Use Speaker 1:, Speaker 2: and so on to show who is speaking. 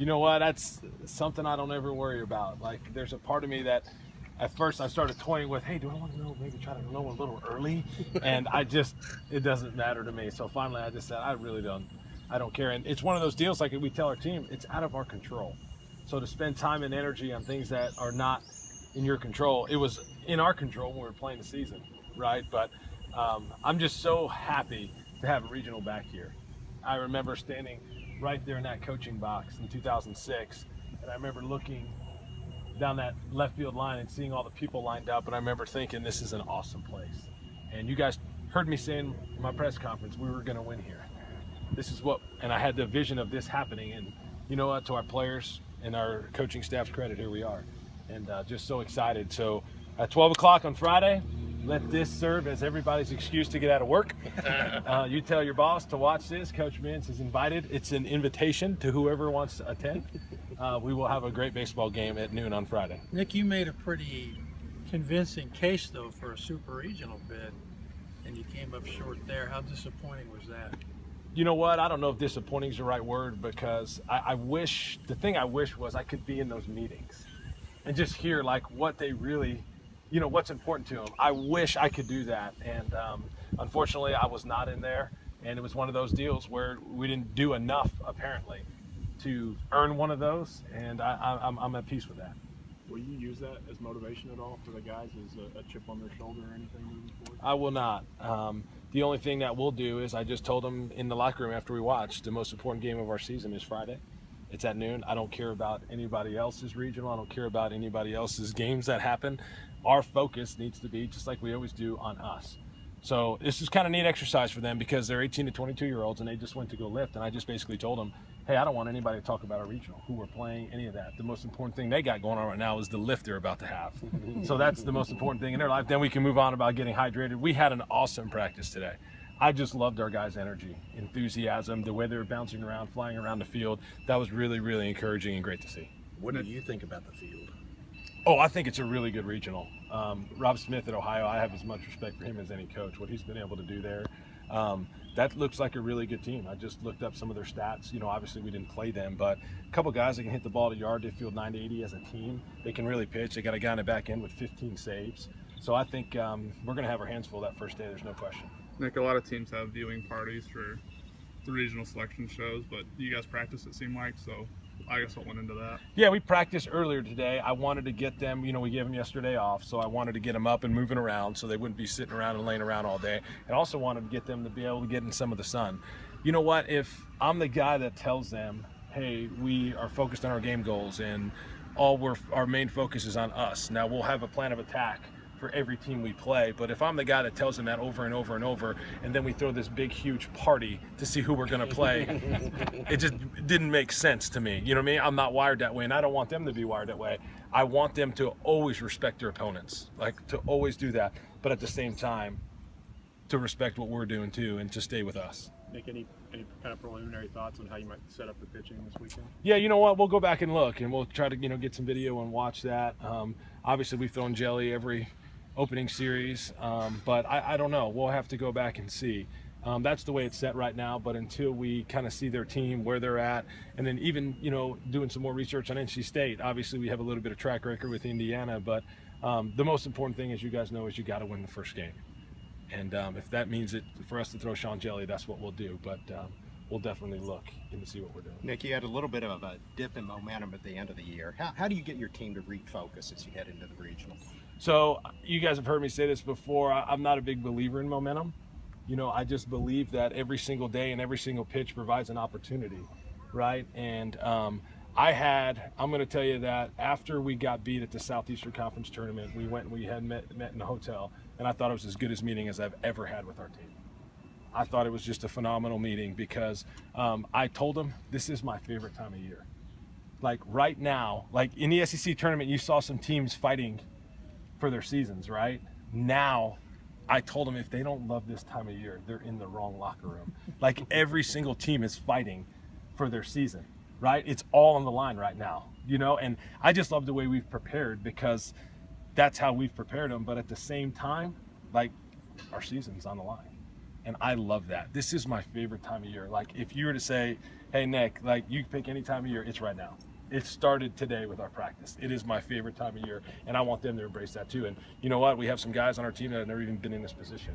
Speaker 1: You know what? That's something I don't ever worry about. Like, there's a part of me that at first I started toying with, hey, do I want to know, maybe try to know a little early? And it doesn't matter to me. So finally I just said, I don't care. And it's one of those deals, like we tell our team, it's out of our control. So to spend time and energy on things that are not in your control, it was in our control when we were playing the season, right? But I'm just so happy to have a regional back here. I remember standing right there in that coaching box in 2006, and I remember looking down that left field line and seeing all the people lined up, and I remember thinking, this is an awesome place. And you guys heard me saying in my press conference, we were going to win here. And I had the vision of this happening, and you know what, to our players and our coaching staff's credit, here we are. And just so excited. So at 12 o'clock on Friday, let this serve as everybody's excuse to get out of work. You tell your boss to watch this. Coach Mintz is invited. It's an invitation to whoever wants to attend. We will have a great baseball game at noon on Friday.
Speaker 2: Nick, you made a pretty convincing case, though, for a super regional bid, and you came up short there. How disappointing was that?
Speaker 1: You know what? I don't know if disappointing is the right word, because the thing I wish was I could be in those meetings and just hear like what they really, what's important to them. I wish I could do that. And unfortunately I was not in there, and it was one of those deals where we didn't do enough apparently to earn one of those. And I'm at peace with that.
Speaker 3: Will you use that as motivation at all for the guys, as a chip on their shoulder or anything moving forward?
Speaker 1: I will not. The only thing that we'll do is, I just told them in the locker room after we watched, the most important game of our season is Friday. It's at noon. I don't care about anybody else's regional. I don't care about anybody else's games that happen. Our focus needs to be, just like we always do, on us. So this is kind of neat exercise for them, because they're 18 to 22-year-olds and they just went to go lift. And I just basically told them, hey, I don't want anybody to talk about our regional, who we're playing, any of that. The most important thing they got going on right now is the lift they're about to have. So that's the most important thing in their life. Then we can move on about getting hydrated. We had an awesome practice today. I just loved our guys' energy, enthusiasm, the way they were bouncing around, flying around the field. That was really, really encouraging and great to see.
Speaker 4: What do you think about the field?
Speaker 1: Oh, I think it's a really good regional. Rob Smith at Ohio, I have as much respect for him as any coach, what he's been able to do there. That looks like a really good team. I just looked up some of their stats. Obviously we didn't play them, but a couple guys that can hit the ball to yard, they field 980 as a team. They can really pitch. They got a guy in the back end with 15 saves. So I think we're going to have our hands full that first day. There's no question.
Speaker 5: Nick, a lot of teams have viewing parties for the regional selection shows, but you guys practice, it seemed like, so I guess what went into that?
Speaker 1: Yeah, we practiced earlier today. I wanted to get them, we gave them yesterday off, so I wanted to get them up and moving around so they wouldn't be sitting around and laying around all day. And also wanted to get them to be able to get in some of the sun. You know what? If I'm the guy that tells them, hey, we are focused on our game goals and our main focus is on us. Now we'll have a plan of attack for every team we play, but if I'm the guy that tells them that over and over and over, and then we throw this big huge party to see who we're going to play, it just didn't make sense to me. You know what I mean? I'm not wired that way, and I don't want them to be wired that way. I want them to always respect their opponents, like to always do that, but at the same time to respect what we're doing too, and to stay with us.
Speaker 3: Nick, any kind of preliminary thoughts on how you might set up the pitching this weekend?
Speaker 1: Yeah, you know what? We'll go back and look, and we'll try to get some video and watch that. Obviously, we've thrown jelly every opening series, but I don't know. We'll have to go back and see. That's the way it's set right now, but until we kind of see their team, where they're at, and then even doing some more research on NC State. Obviously we have a little bit of track record with Indiana, but the most important thing, as you guys know, is you got to win the first game. And if that means it for us to throw Sean jelly, that's what we'll do. But we'll definitely look and see what we're doing.
Speaker 4: Nick, you had a little bit of a dip in momentum at the end of the year. How do you get your team to refocus as you head into the regional?
Speaker 1: So you guys have heard me say this before. I'm not a big believer in momentum. I just believe that every single day and every single pitch provides an opportunity, right? And I'm going to tell you that after we got beat at the Southeastern Conference tournament, we went and we had met in a hotel, and I thought it was as good a meeting as I've ever had with our team. I thought it was just a phenomenal meeting because I told them this is my favorite time of year. Like right now, like in the SEC tournament, you saw some teams fighting for their seasons, right? Now, I told them if they don't love this time of year, they're in the wrong locker room. Like every single team is fighting for their season, right? It's all on the line right now, and I just love the way we've prepared, because that's how we've prepared them. But at the same time, like, our season's on the line. And I love that. This is my favorite time of year. Like, if you were to say, hey, Nick, like, you pick any time of year, it's right now. It started today with our practice. It is my favorite time of year, and I want them to embrace that too. And you know what? We have some guys on our team that have never even been in this position.